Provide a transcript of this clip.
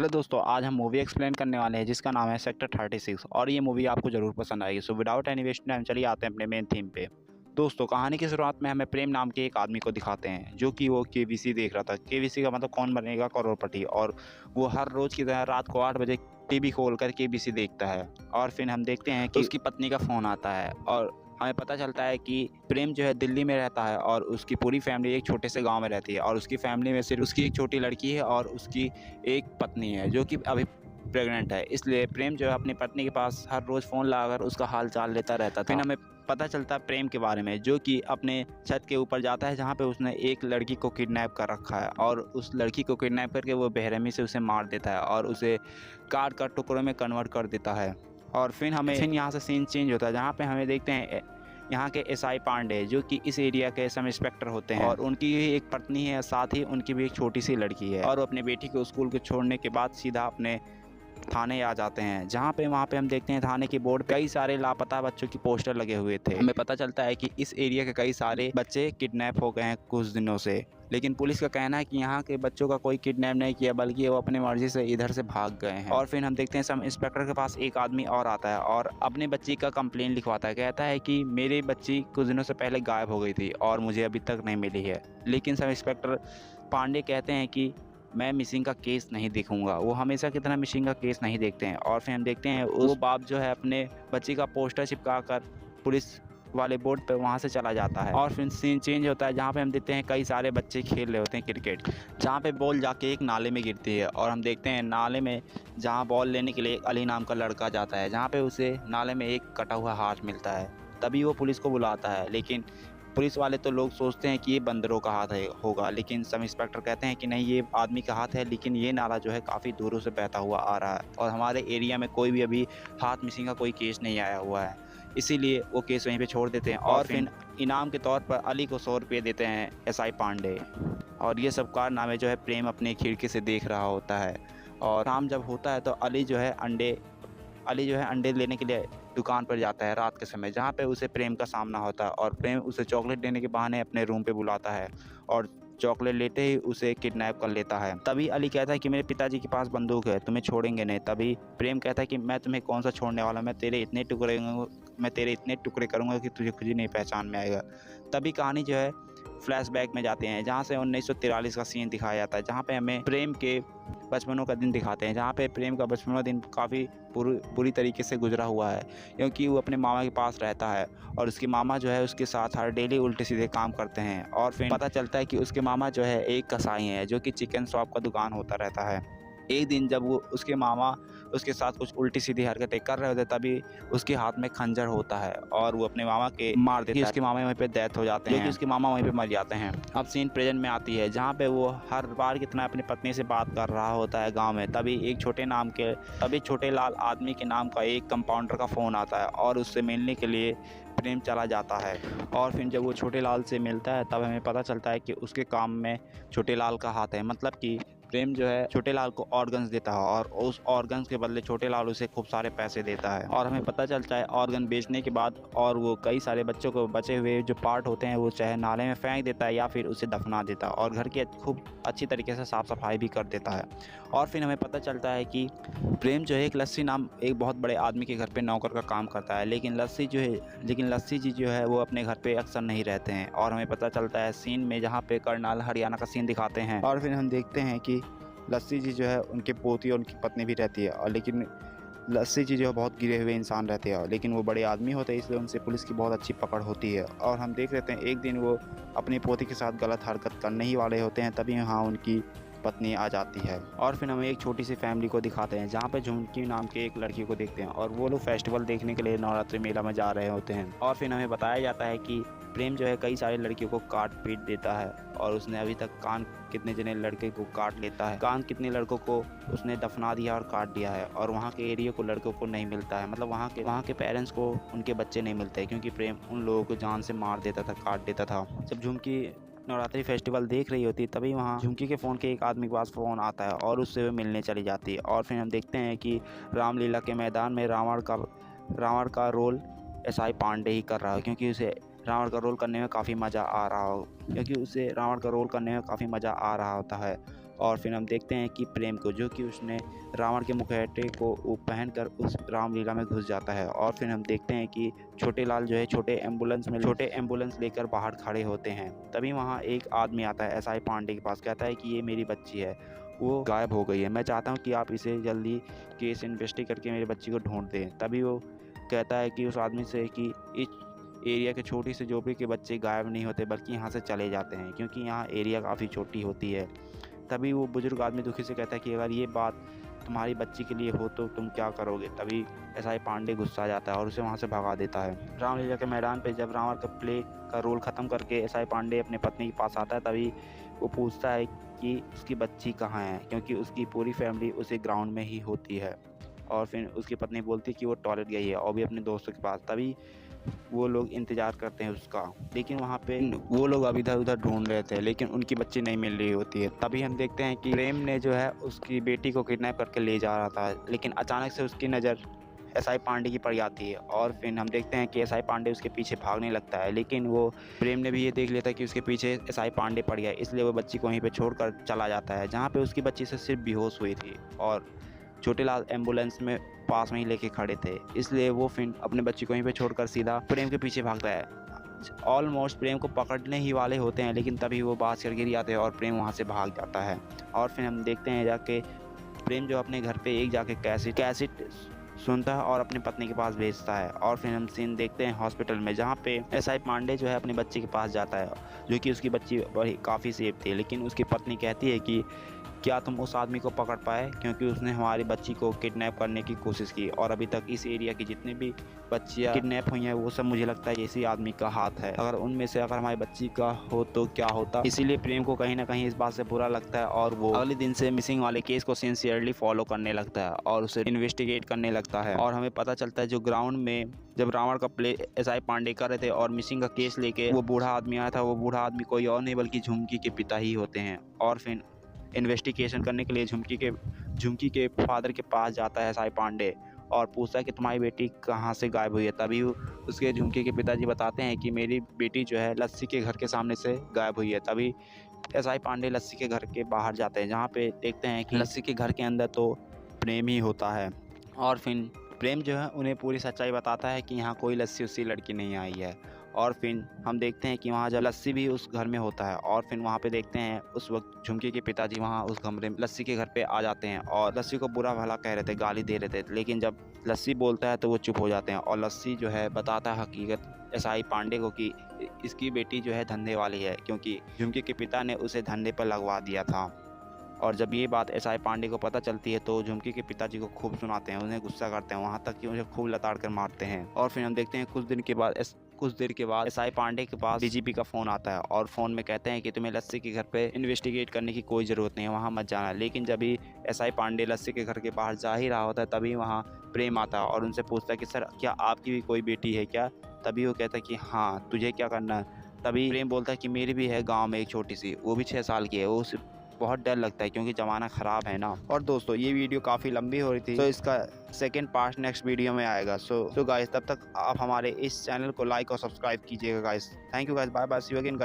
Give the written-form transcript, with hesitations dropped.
Hello दोस्तों, आज हम मूवी एक्सप्लेन करने वाले हैं जिसका नाम है सेक्टर 36 और ये मूवी आपको ज़रूर पसंद आएगी। So without any waste time चलिए आते हैं अपने मेन थीम पे। दोस्तों, कहानी की शुरुआत में हमें प्रेम नाम के एक आदमी को दिखाते हैं जो कि वो केबीसी देख रहा था। केबीसी का मतलब कौन बनेगा करोड़पति, और वो हर रोज़ की तरह रात को 8 बजे टीवी खोल कर केबीसी देखता है। और फिर हम देखते हैं कि उसकी पत्नी का फ़ोन आता है और हमें पता चलता है कि प्रेम जो है दिल्ली में रहता है और उसकी पूरी फैमिली एक छोटे से गांव में रहती है और उसकी फैमिली में सिर्फ उसकी एक छोटी लड़की है और उसकी एक पत्नी है जो कि अभी प्रेग्नेंट है। इसलिए प्रेम जो है अपनी पत्नी के पास हर रोज़ फ़ोन लगाकर उसका हाल चाल लेता रहता था। फिर हमें पता चलता है प्रेम के बारे में, जो कि अपने छत के ऊपर जाता है जहाँ पे उसने एक लड़की को किडनैप कर रखा है और उस लड़की को किडनैप करके वो बेरहमी से उसे मार देता है और उसे काट कर टुकड़ों में कन्वर्ट कर देता है। और फिर यहाँ से सीन चेंज होता है जहाँ पे हमें देखते हैं यहाँ के एसआई पांडे जो कि इस एरिया के सब इंस्पेक्टर होते हैं और उनकी भी एक पत्नी है, साथ ही उनकी भी एक छोटी सी लड़की है। और वो अपनी बेटी को स्कूल को छोड़ने के बाद सीधा अपने थाने आ जाते हैं जहाँ पे वहाँ पे हम देखते हैं थाने की बोर्ड पे कई सारे लापता बच्चों की पोस्टर लगे हुए थे। हमें पता चलता है कि इस एरिया के कई सारे बच्चे किडनैप हो गए हैं कुछ दिनों से, लेकिन पुलिस का कहना है कि यहाँ के बच्चों का कोई किडनैप नहीं किया बल्कि वो अपनी मर्जी से इधर से भाग गए हैं। और फिर हम देखते हैं सब इंस्पेक्टर के पास एक आदमी और आता है और अपने बच्ची का कंप्लेंट लिखवाता है। कहता है कि मेरी बच्ची कुछ दिनों से पहले गायब हो गई थी और मुझे अभी तक नहीं मिली है। लेकिन सब इंस्पेक्टर पांडे कहते हैं कि मैं मिसिंग का केस नहीं देखूंगा। वो हमेशा की तरह मिसिंग का केस नहीं देखते हैं। और फिर हम देखते हैं वो बाप जो है अपने बच्ची का पोस्टर चिपका कर पुलिस वाले बोर्ड पे वहाँ से चला जाता है। और फिर सीन चेंज होता है जहाँ पे हम देखते हैं कई सारे बच्चे खेल रहे होते हैं क्रिकेट, जहाँ पे बॉल जाके एक नाले में गिरती है और हम देखते हैं नाले में जहाँ बॉल लेने के लिए अली नाम का लड़का जाता है, जहाँ पे उसे नाले में एक कटा हुआ हाथ मिलता है। तभी वो पुलिस को बुलाता है, लेकिन पुलिस वाले तो लोग सोचते हैं कि ये बंदरों का हाथ है होगा, लेकिन सब इंस्पेक्टर कहते हैं कि नहीं, ये आदमी का हाथ है। लेकिन ये नाला जो है काफ़ी दूरों से बहता हुआ आ रहा है और हमारे एरिया में कोई भी अभी हाथ मिसिंग का कोई केस नहीं आया हुआ है, इसीलिए वो केस वहीं पे छोड़ देते हैं। और फिर इनाम के तौर पर अली को 100 रुपये देते हैं एसआई पांडे। और ये सब कारनामे जो है प्रेम अपने खिड़की से देख रहा होता है। और शाम जब होता है तो अली जो है अंडे लेने के लिए दुकान पर जाता है रात के समय, जहाँ पे उसे प्रेम का सामना होता है और प्रेम उसे चॉकलेट देने के बहाने अपने रूम पे बुलाता है और चॉकलेट लेते ही उसे किडनैप कर लेता है। तभी अली कहता है कि मेरे पिताजी के पास बंदूक है, तुम्हें छोड़ेंगे नहीं। तभी प्रेम कहता है कि मैं तुम्हें कौन सा छोड़ने वाला, मैं तेरे इतने टुकड़े करूँगा कि तुझे खुद ही नहीं पहचान में आएगा। तभी कहानी जो है फ्लैशबैक में जाते हैं जहाँ से 1943 का सीन दिखाया जाता है, जहाँ पे हमें प्रेम के बचपनों का दिन दिखाते हैं, जहाँ पे प्रेम का बचपनों दिन काफ़ी बुरी तरीके से गुजरा हुआ है, क्योंकि वो अपने मामा के पास रहता है और उसके मामा जो है उसके साथ हर डेली उल्टे सीधे काम करते हैं। और फिर पता चलता है कि उसके मामा जो है एक कसाई हैं जो कि चिकन शॉप का दुकान होता रहता है। एक दिन जब वो उसके मामा उसके साथ कुछ उल्टी सीधी हरकतें कर रहे होते तभी उसके हाथ में खंजर होता है और वो अपने मामा के मार देता है। उसके मामा वहीं पे डेथ हो जाते हैं, क्योंकि उसके मामा वहीं पे मर जाते हैं। अब सीन प्रेजेंट में आती है जहाँ पे वो हर बार कितना अपनी पत्नी से बात कर रहा होता है गाँव में। तभी छोटे लाल आदमी के नाम का एक कंपाउंडर का फ़ोन आता है और उससे मिलने के लिए प्रेम चला जाता है। और फिर जब वो छोटे लाल से मिलता है तब हमें पता चलता है कि उसके काम में छोटे लाल का हाथ है, मतलब कि प्रेम जो है छोटे लाल को ऑर्गन्स देता है और उस ऑर्गन्स के बदले छोटे लाल उसे खूब सारे पैसे देता है। और हमें पता चलता है ऑर्गन बेचने के बाद और वो कई सारे बच्चों को बचे हुए जो पार्ट होते हैं वो चाहे नाले में फेंक देता है या फिर उसे दफना देता है और घर की खूब अच्छी तरीके से साफ़ सफाई भी कर देता है। और फिर हमें पता चलता है कि प्रेम जो है एक लस्सी नाम एक बहुत बड़े आदमी के घर पे नौकर का काम करता है, लेकिन लस्सी जी जो है वो अपने घर पे अक्सर नहीं रहते हैं। और हमें पता चलता है सीन में जहाँ पे करनाल हरियाणा का सीन दिखाते हैं और फिर हम देखते हैं कि लस्सी जी जो है उनके पोती और उनकी पत्नी भी रहती है, और लेकिन लस्सी जी जो है बहुत गिरे हुए इंसान रहते हैं, लेकिन वो बड़े आदमी होते हैं इसलिए उनसे पुलिस की बहुत अच्छी पकड़ होती है। और हम देख लेते हैं एक दिन वो अपनी पोती के साथ गलत हरकत करने ही वाले होते हैं, तभी यहाँ उनकी पत्नी आ जाती है। और फिर हमें एक छोटी सी फैमिली को दिखाते हैं जहाँ पे झुमकी नाम के एक लड़की को देखते हैं और वो लोग फेस्टिवल देखने के लिए नवरात्रि मेला में जा रहे होते हैं। और फिर हमें बताया जाता है कि प्रेम जो है कई सारे लड़कियों को काट पीट देता है और उसने अभी तक कितने जने लड़के को काट लेता है, कितने लड़कों को उसने दफना दिया और काट दिया है। और वहाँ के एरिया को लड़कों को नहीं मिलता है, मतलब वहाँ के पेरेंट्स को उनके बच्चे नहीं मिलते, क्योंकि प्रेम उन लोगों को जान से मार देता था, काट देता था। जब झुमकी नवरात्रि फेस्टिवल देख रही होती तभी वहाँ झुमकी के फ़ोन के एक आदमी के पास फ़ोन आता है और उससे वो मिलने चली जाती है। और फिर हम देखते हैं कि रामलीला के मैदान में रावण का रोल एसआई पांडे ही कर रहा है, क्योंकि उसे रावण का रोल करने में काफ़ी मज़ा आ रहा होता है। और फिर हम देखते हैं कि प्रेम को, जो कि उसने रावण के मुखौटे को पहनकर उस रामलीला में घुस जाता है। और फिर हम देखते हैं कि छोटे लाल जो है छोटे एम्बुलेंस लेकर बाहर खड़े होते हैं। तभी वहाँ एक आदमी आता है एसआई पांडे के पास, कहता है कि ये मेरी बच्ची है, वो गायब हो गई है, मैं चाहता हूँ कि आप इसे जल्दी केस इन्वेस्टिगेट करके मेरी बच्ची को ढूंढ दें। तभी वो कहता है कि उस आदमी से कि इस एरिया के छोटी सी झोपड़ी के बच्चे गायब नहीं होते बल्कि यहाँ से चले जाते हैं, क्योंकि यहाँ एरिया काफ़ी छोटी होती है। तभी वो बुजुर्ग आदमी दुखी से कहता है कि अगर ये बात तुम्हारी बच्ची के लिए हो तो तुम क्या करोगे। तभी एसआई पांडे गुस्सा जाता है और उसे वहाँ से भगा देता है। रामलीला के मैदान पे जब रावण का प्ले का रोल ख़त्म करके एसआई पांडे अपने पत्नी के पास आता है, तभी वो पूछता है कि उसकी बच्ची कहाँ है, क्योंकि उसकी पूरी फैमिली उसी ग्राउंड में ही होती है। और फिर उसकी पत्नी बोलती है कि वो टॉयलेट गई है और भी अपने दोस्तों के पास। तभी वो लोग इंतज़ार करते हैं उसका, लेकिन वहाँ पे वो लोग अब इधर उधर ढूंढ रहे थे लेकिन उनकी बच्ची नहीं मिल रही होती है। तभी हम देखते हैं कि प्रेम ने जो है उसकी बेटी को किडनैप करके ले जा रहा था, लेकिन अचानक से उसकी नज़र एसआई पांडे की पड़ जाती है। और फिर हम देखते हैं कि एसआई पांडे उसके पीछे भागने लगता है, लेकिन वो प्रेम ने भी ये देख लेता है कि उसके पीछे एसआई पांडे पड़ गया, इसलिए वो बच्ची को वहीं पे छोड़कर चला जाता है, जहाँ पे उसकी बच्ची से सिर्फ बेहोश हुई थी और छोटे लाल एम्बुलेंस में पास में ही लेके खड़े थे, इसलिए वो फिर अपने बच्ची को वहीं पे छोड़कर सीधा प्रेम के पीछे भागता है। ऑलमोस्ट प्रेम को पकड़ने ही वाले होते हैं, लेकिन तभी वो बाज कर गिर जाते हैं और प्रेम वहाँ से भाग जाता है। और फिर हम देखते हैं जाके प्रेम जो अपने घर पे एक जाके कैसेट सुनता है और अपनी पत्नी के पास भेजता है। और फिर हम सीन देखते हैं हॉस्पिटल में, जहाँ पे एसआई पांडे जो है अपने बच्चे के पास जाता है, जो कि उसकी बच्ची बड़ी काफ़ी सेफ थी, लेकिन उसकी पत्नी कहती है कि क्या तुम उस आदमी को पकड़ पाए, क्योंकि उसने हमारी बच्ची को किडनैप करने की कोशिश की और अभी तक इस एरिया की जितनी भी बच्चियां किडनैप हुई हैं वो सब मुझे लगता है इसी आदमी का हाथ है। अगर उनमें से अगर हमारी बच्ची का हो तो क्या होता। इसीलिए प्रेम को कहीं ना कहीं इस बात से बुरा लगता है और वो अगले दिन से मिसिंग वाले केस को सिंसियरली फॉलो करने लगता है और उसे इन्वेस्टिगेट करने लगता है। और हमें पता चलता है जो ग्राउंड में जब रावण का प्ले एसआई पांडे कर रहे थे और मिसिंग का केस लेके वो बूढ़ा आदमी आया था, वो बूढ़ा आदमी कोई और नहीं बल्कि झुमकी के पिता ही होते हैं। और फिर इन्वेस्टिगेशन करने के लिए झुमकी के फादर के पास जाता है एसआई पांडे और पूछता है कि तुम्हारी बेटी कहाँ से गायब हुई है। तभी उसके झुमकी के पिताजी बताते हैं कि मेरी बेटी जो है लस्सी के घर के सामने से गायब हुई है। तभी एसआई पांडे लस्सी के घर के बाहर जाते हैं, जहाँ पे देखते हैं कि लस्सी के घर के अंदर तो प्रेम ही होता है। और फिर प्रेम जो है उन्हें पूरी सच्चाई बताता है कि यहाँ कोई लस्सी उससी लड़की नहीं आई है। और फिर हम देखते हैं कि वहाँ जब लस्सी भी उस घर में होता है और फिर वहाँ पे देखते हैं उस वक्त झुमकी के पिताजी वहाँ उस कमरे में लस्सी के घर पे आ जाते हैं और लस्सी को बुरा भला कह रहे थे, गाली दे रहे थे, लेकिन जब लस्सी बोलता है तो वो चुप हो जाते हैं और लस्सी जो है बताता है हकीकत एसआई पांडे को कि इसकी बेटी जो है धंधे वाली है, क्योंकि झुमकी के पिता ने उसे धंधे पर लगवा दिया था। और जब ये बात एसआई पांडे को पता चलती है तो झुमकी के पिताजी को खूब सुनाते हैं, उन्हें गुस्सा करते हैं, वहाँ तक कि उन्हें खूब लताड़ कर मारते हैं। और फिर हम देखते हैं कुछ देर के बाद एसआई पांडे के पास डीजीपी का फ़ोन आता है और फ़ोन में कहते हैं कि तुम्हें लस्सी के घर पे इन्वेस्टिगेट करने की कोई ज़रूरत नहीं है, वहाँ मत जाना। लेकिन जब भी एसआई पांडे लस्सी के घर के बाहर जा ही रहा होता है तभी वहाँ प्रेम आता है और उनसे पूछता है कि सर क्या आपकी भी कोई बेटी है क्या। तभी वो कहता है कि हाँ, तुझे क्या करना है। तभी प्रेम बोलता है कि मेरी भी है गाँव में एक छोटी सी, वो भी 6 साल की है। वो बहुत डर लगता है क्योंकि ज़माना ख़राब है ना। और दोस्तों ये वीडियो काफ़ी लंबी हो रही थी, तो इसका सेकंड पार्ट नेक्स्ट वीडियो में आएगा। सो गाइस तब तक आप हमारे इस चैनल को लाइक और सब्सक्राइब कीजिएगा guys. Thank you guys, bye bye, see you again guys.